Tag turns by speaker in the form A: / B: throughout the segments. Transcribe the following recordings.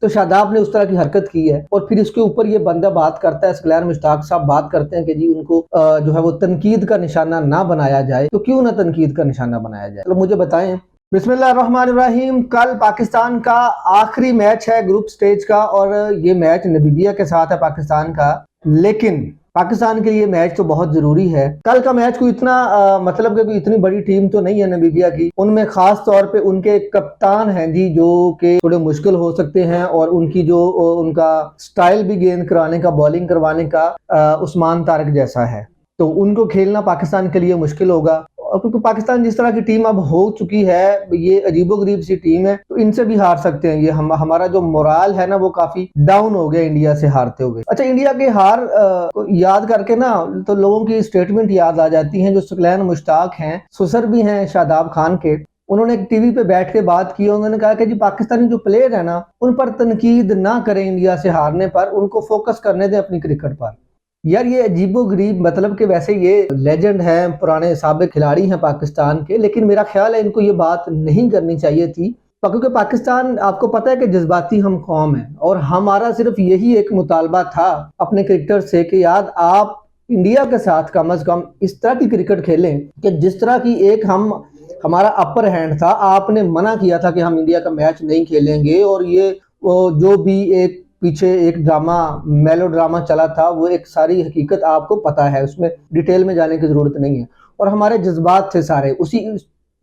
A: तो शादाब ने उस तरह की हरकत की है और फिर इसके ऊपर ये बंदा बात करता है, ग्लैन मुश्ताक साहब बात करते हैं कि जी उनको जो है वो तनकीद का निशाना ना बनाया जाए। तो क्यों ना तनकीद का निशाना बनाया जाए? तो मुझे बताएं। बिस्मिल्लाहिर्रहमानिर्रहीम। कल पाकिस्तान का आखिरी मैच है ग्रुप स्टेज का और ये मैच नामीबिया के साथ है पाकिस्तान का। लेकिन पाकिस्तान के लिए मैच तो बहुत जरूरी है। कल का मैच को इतना मतलब कि इतनी बड़ी टीम तो नहीं है नामीबिया की। उनमें खास तौर पे उनके कप्तान हैं जी जो कि थोड़े मुश्किल हो सकते हैं और उनकी जो उनका स्टाइल भी गेंद कराने का, बॉलिंग करवाने का उस्मान तारिक जैसा है। तो उनको खेलना पाकिस्तान के लिए मुश्किल होगा और क्योंकि पाकिस्तान जिस तरह की टीम अब हो चुकी है, ये अजीबोगरीब सी टीम है, तो इनसे भी हार सकते हैं। ये हमारा जो मोराल है ना वो काफी डाउन हो गया इंडिया से हारते हुए। अच्छा, इंडिया के हार को याद करके ना तो लोगों की स्टेटमेंट याद आ जाती है। जो ग्लैन मुश्ताक हैं, सुसर भी हैं शादाब खान के, उन्होंने एक टीवी पे बैठ के बात की। उन्होंने कहा कि जी पाकिस्तानी जो प्लेयर है ना उन पर तनकीद ना करें, इंडिया से हारने पर उनको फोकस करने दें अपनी क्रिकेट पर। यार ये अजीबोगरीब, मतलब कि वैसे ये लेजेंड हैं, पुराने साबिक खिलाड़ी हैं पाकिस्तान के, लेकिन मेरा ख्याल है इनको ये बात नहीं करनी चाहिए थी। क्योंकि पाकिस्तान, आपको पता है कि जज्बाती हम कौम है और हमारा सिर्फ यही एक मुतालबा था अपने क्रिकेटर से कि यार आप इंडिया के साथ कम अज कम इस तरह की क्रिकेट खेलें कि जिस तरह की एक हमारा अपर हैंड था। आपने मना किया था कि हम इंडिया का मैच नहीं खेलेंगे और ये जो भी एक पीछे एक ड्रामा, मेलो ड्रामा चला था, वो एक सारी हकीकत आपको पता है, उसमें डिटेल में जाने की जरूरत नहीं है। और हमारे जज्बात थे सारे, उसी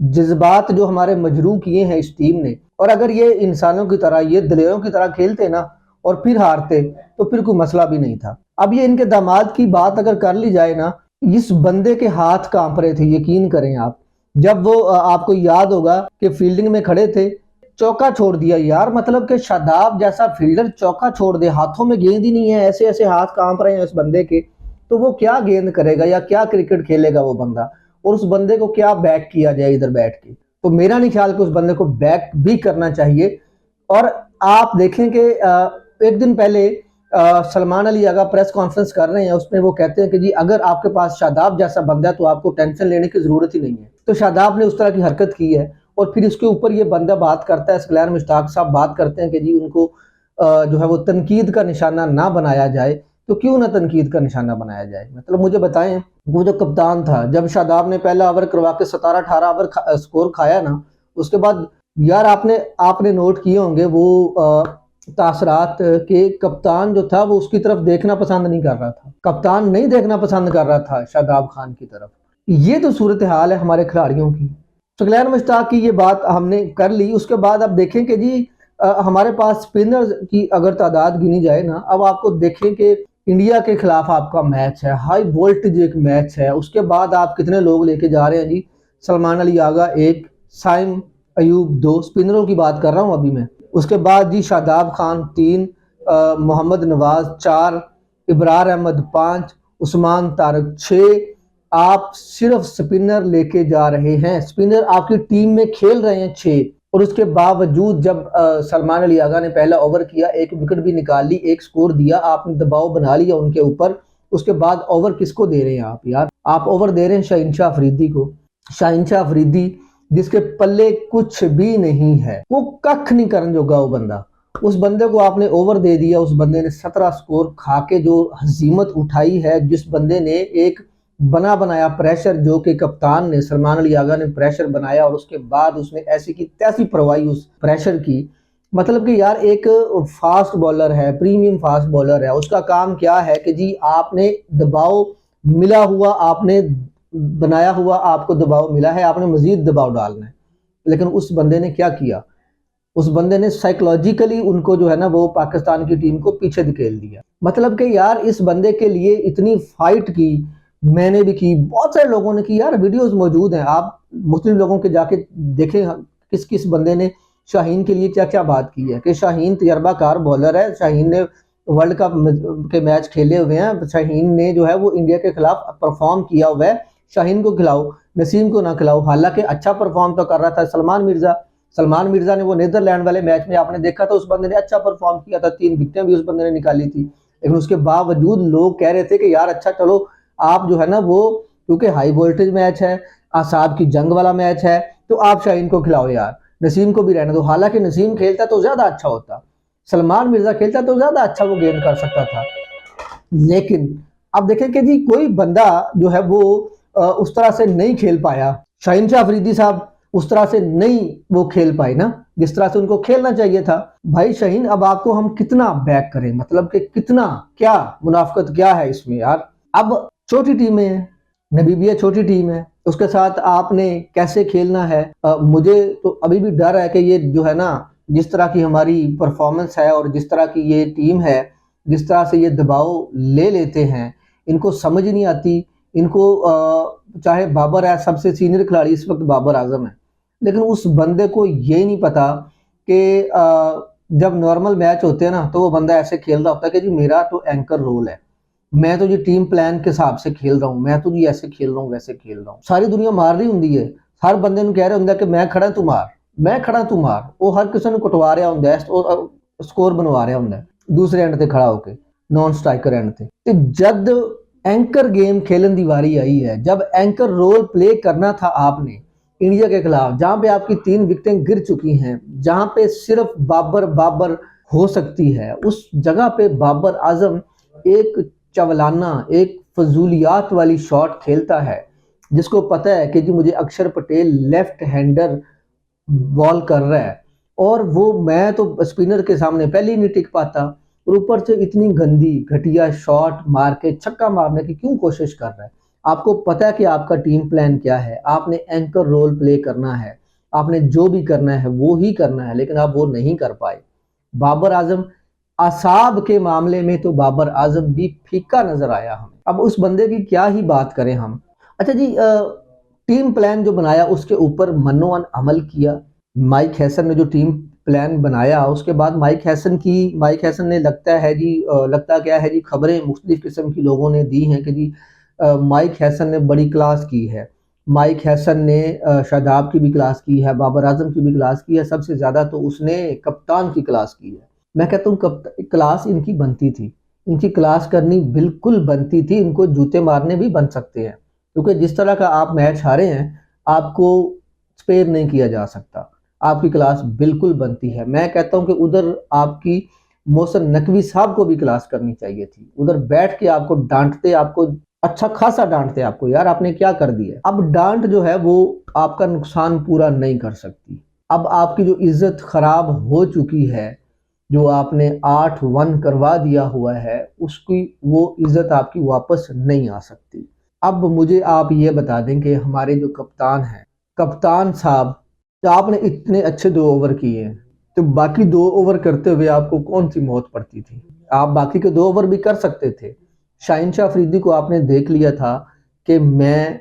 A: जज्बात जो हमारे मजरू किए हैं इस टीम ने। और अगर ये इंसानों की तरह, ये दलेरों की तरह खेलते ना और फिर हारते तो फिर कोई मसला भी नहीं था। अब ये इनके दामाद की बात अगर कर ली जाए ना, इस बंदे के हाथ कांप रहे थे, यकीन करें आप। जब वो आपको याद होगा कि फील्डिंग में खड़े थे, चौका छोड़ दिया यार, मतलब कि शादाब जैसा फील्डर चौका छोड़ दे, हाथों में गेंद ही नहीं है, ऐसे ऐसे हाथ कांप रहे हैं उस बंदे के, तो वो क्या गेंद करेगा या क्या क्रिकेट खेलेगा वो बंदा? और उस बंदे को क्या बैक किया जाए इधर बैठ के? तो मेरा नहीं ख्याल कि उस बंदे को बैक भी करना चाहिए। और आप देखें कि एक दिन पहले सलमान अली आगा प्रेस कॉन्फ्रेंस कर रहे हैं, उसमें वो कहते हैं कि जी अगर आपके पास शादाब जैसा बंदा है तो आपको टेंशन लेने की जरूरत ही नहीं है। तो शादाब ने उस तरह की हरकत की है और फिर इसके ऊपर ये बंदा बात करता है, ग्लैन मुश्ताक साहब बात करते हैं कि जी उनको जो है वो तनकीद का निशाना ना बनाया जाए। तो क्यों ना तनकीद का निशाना बनाया जाए? मतलब मुझे बताएं, वो जो कप्तान था, जब शादाब ने पहला ओवर करवा के 17-18 ओवर स्कोर खाया ना, उसके बाद यार आपने नोट किए होंगे वो तासरात के कप्तान जो था वो उसकी तरफ देखना पसंद नहीं कर रहा था। कप्तान नहीं देखना पसंद कर रहा था शादाब खान की तरफ। ये तो सूरत हाल है हमारे खिलाड़ियों की। तो ग्लैन मुश्ताक की ये बात हमने कर ली। उसके बाद अब देखें कि जी हमारे पास स्पिनर्स की अगर तादाद गिनी जाए ना, अब आपको देखें कि इंडिया के खिलाफ आपका मैच है, हाई वोल्टेज एक मैच है, उसके बाद आप कितने लोग लेके जा रहे हैं जी? सलमान अली आगा 1, साइम अयूब 2, स्पिनरों की बात कर रहा हूं अभी मैं। उसके बाद जी शादाब खान 3, मोहम्मद नवाज 4, इब्रार अहमद 5, उस्मान तारिक 6। आप सिर्फ स्पिनर लेके जा रहे हैं, स्पिनर आपकी टीम में खेल रहे हैं 6। और उसके बावजूद जब सलमान अली आगा ने पहला ओवर किया, एक विकेट भी निकाल ली, एक स्कोर दिया, आपने दबाव बना लिया उनके ऊपर। उसके बाद ओवर किसको दे रहे हैं आप यार? आप ओवर दे रहे हैं शाहीन शाह अफरीदी को। शाहीन शाह अफरीदी जिसके पल्ले कुछ भी नहीं है, वो कख नहीं करने जोगा वो बंदा। उस बंदे को आपने ओवर दे दिया, उस बंदे ने 17 स्कोर खा के जो हजीमत उठाई है, जिस बंदे ने एक बना बनाया प्रेशर, जो कि कप्तान ने, सलमान अली आगा ने प्रेशर बनाया और उसके बाद उसने ऐसी की तैसी परवाही उस प्रेशर की। मतलब कि यार एक फास्ट बॉलर है, प्रीमियम फास्ट बॉलर है, उसका काम क्या है कि जी आपने दबाव मिला हुआ, आपने बनाया हुआ, आपको दबाव मिला है, आपने मजीद दबाव डालना है। लेकिन उस बंदे ने क्या किया? उस बंदे ने साइकोलॉजिकली उनको जो है ना वो पाकिस्तान की टीम को पीछे धकेल दिया। मतलब कि यार इस बंदे के लिए इतनी फाइट की, मैंने भी की, बहुत सारे लोगों ने की यार, वीडियोस मौजूद हैं, आप मुस्लिम लोगों के जाके देखें किस किस बंदे ने शाहीन के लिए क्या क्या बात की है। कि शाहीन तजर्बाकार बॉलर है, शाहीन ने वर्ल्ड कप के मैच खेले हुए हैं, शाहीन ने जो है वो इंडिया के खिलाफ परफॉर्म किया हुआ है, शाहीन को खिलाओ, नसीम को ना खिलाओ। हालांकि अच्छा परफॉर्म तो कर रहा था सलमान मिर्जा ने वो नीदरलैंड वाले मैच में आपने देखा था, उस बंदे ने अच्छा परफॉर्म किया था, 3 विकेटें भी उस बंदे ने निकाली थी। लेकिन उसके बावजूद लोग कह रहे थे कि यार अच्छा चलो आप जो है ना वो, क्योंकि हाई वोल्टेज मैच है, आसाब की जंग वाला मैच है, तो आप शाहीन को खिलाओ यार, नसीम को भी रहने दो। हालांकि नसीम खेलता तो ज्यादा अच्छा होता, सलमान मिर्जा खेलता तो ज्यादा अच्छा वो गेंद कर सकता था। लेकिन अब देखें कि जी कोई बंदा जो है वो उस तरह से नहीं खेल पाया। शाहीन शाह अफरीदी साहब उस तरह से नहीं वो खेल पाए ना जिस तरह से उनको खेलना चाहिए था। भाई शाहीन, अब आपको हम कितना बैक करें, मतलब कि कितना, क्या मुनाफकत क्या है इसमें यार। अब छोटी टीमें हैं, नबीबिया छोटी टीम है, उसके साथ आपने कैसे खेलना है। मुझे तो अभी भी डर है कि ये जो है ना, जिस तरह की हमारी परफॉर्मेंस है और जिस तरह की ये टीम है, जिस तरह से ये दबाव ले लेते हैं, इनको समझ नहीं आती। इनको चाहे बाबर है, सबसे सीनियर खिलाड़ी इस वक्त बाबर आजम है, लेकिन उस बंदे को ये नहीं पता कि जब नॉर्मल मैच होते हैं ना तो वो बंदा ऐसे खेल रहा होता है कि जी मेरा तो एंकर रोल है, मैं तो जी टीम प्लान के हिसाब से खेल रहा हूँ, मैं तो जी ऐसे खेल रहा हूँ वैसे खेल रहा हूँ। सारी दुनिया मार रही होंगी है, हर बंदे ਨੂੰ कह रहे होंगे कि मैं खड़ा तू मार, मैं खड़ा तू मार। वो हर किसी ਨੂੰ कटवा रहा होंगे है, स्कोर बनवा रहा होंगे दूसरे एंड ਤੇ खड़ा होके, नॉन स्ट्राइकर एंड ਤੇ। ਤੇ जद एंकर गेम खेलन की वारी आई है, जब एंकर रोल प्ले करना था आपने इंडिया के खिलाफ, जहां पे आपकी 3 विकेटें गिर चुकी हैं, जहां पे सिर्फ बाबर बाबर हो सकती है, उस जगह पे बाबर आजम एक चवलाना, एक फजूलियात वाली शॉट खेलता है, जिसको पता है कि जी मुझे अक्षर पटेल लेफ्ट हैंडर बॉल कर रहा है, और वो मैं तो स्पिनर के सामने पहले ही नहीं टिक पाता, और ऊपर से इतनी गंदी घटिया शॉट मार के छक्का मारने की क्यों कोशिश कर रहा है। आपको पता है कि आपका टीम प्लान क्या है, आपने एंकर रोल प्ले करना है, आपने जो भी करना है वो ही करना है, लेकिन आप वो नहीं कर पाए। बाबर आजम, असाब के मामले में तो बाबर आजम भी फीका नजर आया हमें। अब उस बंदे की क्या ही बात करें हम। अच्छा जी, टीम प्लान जो बनाया उसके ऊपर मनोअन अमल किया। माइक हैसन ने जो टीम प्लान बनाया, उसके बाद माइक हैसन ने लगता क्या है जी, खबरें मुख्तलिफ किस्म की लोगों ने दी हैं कि जी माइक हैसन ने बड़ी क्लास की है। माइक हैसन ने शादाब की भी क्लास की है, बाबर आजम की भी क्लास की है, सबसे ज़्यादा तो उसने कप्तान की क्लास की है। मैं कहता हूँ क्लास इनकी बनती थी, इनकी क्लास करनी बिल्कुल बनती थी, इनको जूते मारने भी बन सकते हैं, क्योंकि जिस तरह का आप मैच हारे हैं, आपको स्पेयर नहीं किया जा सकता। आपकी क्लास बिल्कुल बनती है। मैं कहता हूं कि उधर आपकी मोहसिन नकवी साहब को भी क्लास करनी चाहिए थी, उधर बैठ के आपको डांटते, आपको अच्छा खासा डांटते, आपको यार आपने क्या कर दिया। अब डांट जो है वो आपका नुकसान पूरा नहीं कर सकती। अब आपकी जो इज्जत खराब हो चुकी है, जो आपने 8-1 करवा दिया हुआ है, उसकी वो इज्जत आपकी वापस नहीं आ सकती। अब मुझे आप ये बता दें कि हमारे जो कप्तान हैं, कप्तान साहब, तो आपने इतने अच्छे 2 ओवर किए, तो बाकी 2 ओवर करते हुए आपको कौन सी मौत पड़ती थी। आप बाकी के 2 ओवर भी कर सकते थे। शाहीन शाह अफरीदी को आपने देख लिया था कि मैं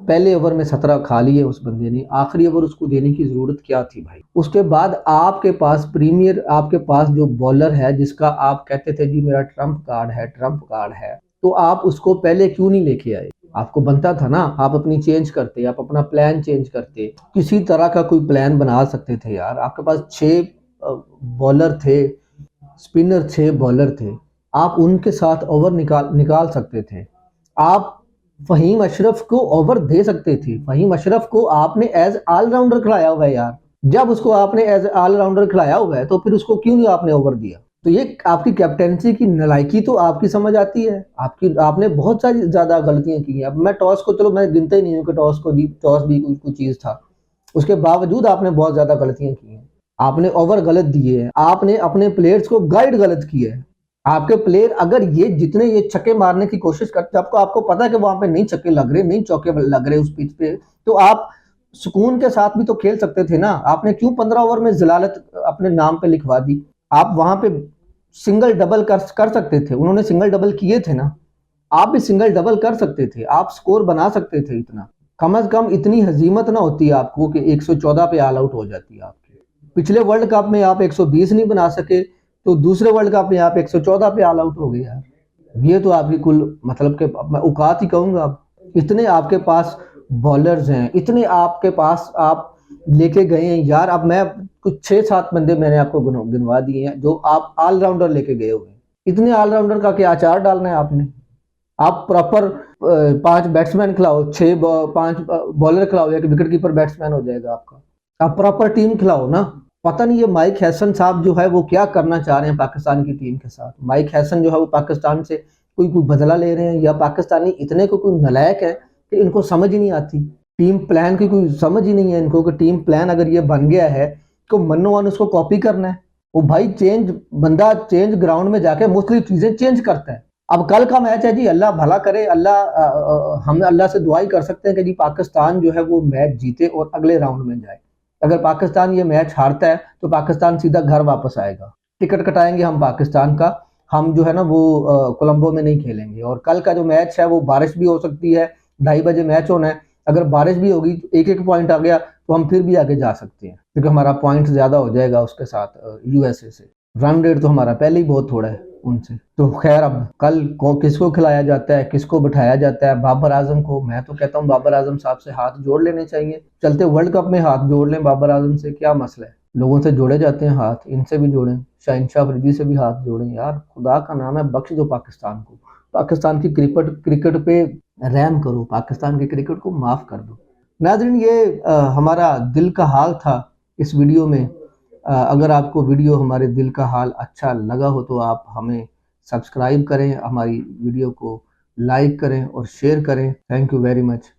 A: पहले ओवर में 17 खा लिए उस बंदे ने, आखिरी ओवर उसको देने की जरूरत क्या थी भाई। उसके बाद आपके पास आपके पास जो बॉलर है, जिसका आप कहते थे जी मेरा ट्रम्प कार्ड है, ट्रम्प कार्ड है, तो आप उसको पहले क्यों नहीं लेके आए। आपको बनता था ना, आप अपनी चेंज करते, आप अपना प्लान चेंज करते, किसी तरह का कोई प्लान बना सकते थे यार। आपके पास 6 बॉलर थे, स्पिनर 6 बॉलर थे, आप उनके साथ ओवर निकाल निकाल सकते थे। आप फहीम अशरफ को ओवर दे सकते थे। फहीम अशरफ को आपने एज ऑलराउंडर खिलाया हुआ है यार। जब उसको आपने एज ऑलराउंडर खिलाया हुआ है, तो फिर उसको क्यों नहीं आपने ओवर दिया। तो ये आपकी कैप्टेंसी की नलायकी तो आपकी समझ आती है। आपने बहुत सारी ज्यादा गलतियां की हैं। अब मैं टॉस को, चलो मैं गिनता ही नहीं हूँ कि टॉस भी कोई चीज था, उसके बावजूद आपने बहुत ज्यादा गलतियां की हैं। आपने ओवर गलत दिए हैं, आपने अपने प्लेयर्स को गाइड गलत किया है। आपके प्लेयर अगर ये छक्के मारने की कोशिश करते, आपको पता है कि वहां पे नहीं छक्के लग रहे, नहीं चौके लग रहे उस पिच पे, तो आप सुकून के साथ भी तो खेल सकते थे ना। आपने क्यों 15 ओवर में जलालत अपने नाम पे लिखवा दी। आप वहां पे सिंगल डबल कर सकते थे, उन्होंने सिंगल डबल किए थे ना, आप भी सिंगल डबल कर सकते थे, आप स्कोर बना सकते थे। इतना कम से कम इतनी हजीमत ना होती है आपको कि 114 पे ऑल आउट हो जाती है आपकी। पिछले वर्ल्ड कप में आप 120 नहीं बना सके, तो दूसरे वर्ल्ड कप में आप 114 पे ऑल आउट हो गए यार। ये तो आपकी कुल मतलब के मैं औकात ही कहूंगा। इतने आपके पास बॉलर्स हैं, इतने आपके पास आप लेके गए हैं यार। अब मैं कुछ 6-7 बंदे मैंने आपको गिनवा दिए हैं जो आप ऑलराउंडर लेके गए हुए हैं। इतने ऑलराउंडर का क्या अचार डालना है आपने। आप प्रॉपर 5 बैट्समैन खिलाओ, 5 बॉलर खिलाओ, एक विकेट कीपर बैट्समैन हो जाएगा आपका। आप प्रॉपर टीम खिलाओ ना। पता नहीं ये माइक हैसन साहब जो है वो क्या करना चाह रहे हैं पाकिस्तान की टीम के साथ। माइक हैसन जो है वो पाकिस्तान से कोई बदला ले रहे हैं, या पाकिस्तानी इतने को कोई नालायक है कि इनको समझ ही नहीं आती टीम प्लान की, कोई समझ ही नहीं है इनको कि टीम प्लान अगर ये बन गया है तो मनो मन उसको कॉपी करना है। वो भाई चेंज, बंदा चेंज ग्राउंड में जाके मुख्तलिफ चीजें चेंज करता है। अब कल का मैच है जी, अल्लाह भला करे, हम अल्लाह से दुआ ही कर सकते हैं कि जी पाकिस्तान जो है वो मैच जीते और अगले राउंड में जाए। अगर पाकिस्तान ये मैच हारता है तो पाकिस्तान सीधा घर वापस आएगा। टिकट कटाएंगे हम पाकिस्तान का, हम जो है ना वो कोलंबो में नहीं खेलेंगे। और कल का जो मैच है वो बारिश भी हो सकती है, 2:30 बजे मैच होना है। अगर बारिश भी होगी तो एक एक पॉइंट आ गया तो हम फिर भी आगे जा सकते हैं, क्योंकि हमारा पॉइंट ज्यादा हो जाएगा उसके साथ यूएसए से। रन रेट तो हमारा पहले ही बहुत थोड़ा है उनसे। तो खैर अब कल को किसको खिलाया जाता है, किसको बिठाया जाता है, बाबर आजम को, मैं तो कहता हूँ बाबर आजम साहब से हाथ जोड़ लेने चाहिए। चलते वर्ल्ड कप में हाथ जोड़ लें बाबर आजम से, क्या मसला है। लोगों से जोड़े जाते हैं हाथ, इनसे भी जोड़ें, शाहिनशाह अफरीदी से भी हाथ जोड़ें। यार खुदा का नाम है, बख्श दो पाकिस्तान को। पाकिस्तान की क्रिकेट पे रहम करो, पाकिस्तान की क्रिकेट को माफ कर दो। नाज़रीन ये हमारा दिल का हाल था इस वीडियो में। अगर आपको वीडियो हमारे दिल का हाल अच्छा लगा हो तो आप हमें सब्सक्राइब करें, हमारी वीडियो को लाइक करें और शेयर करें। Thank you very much.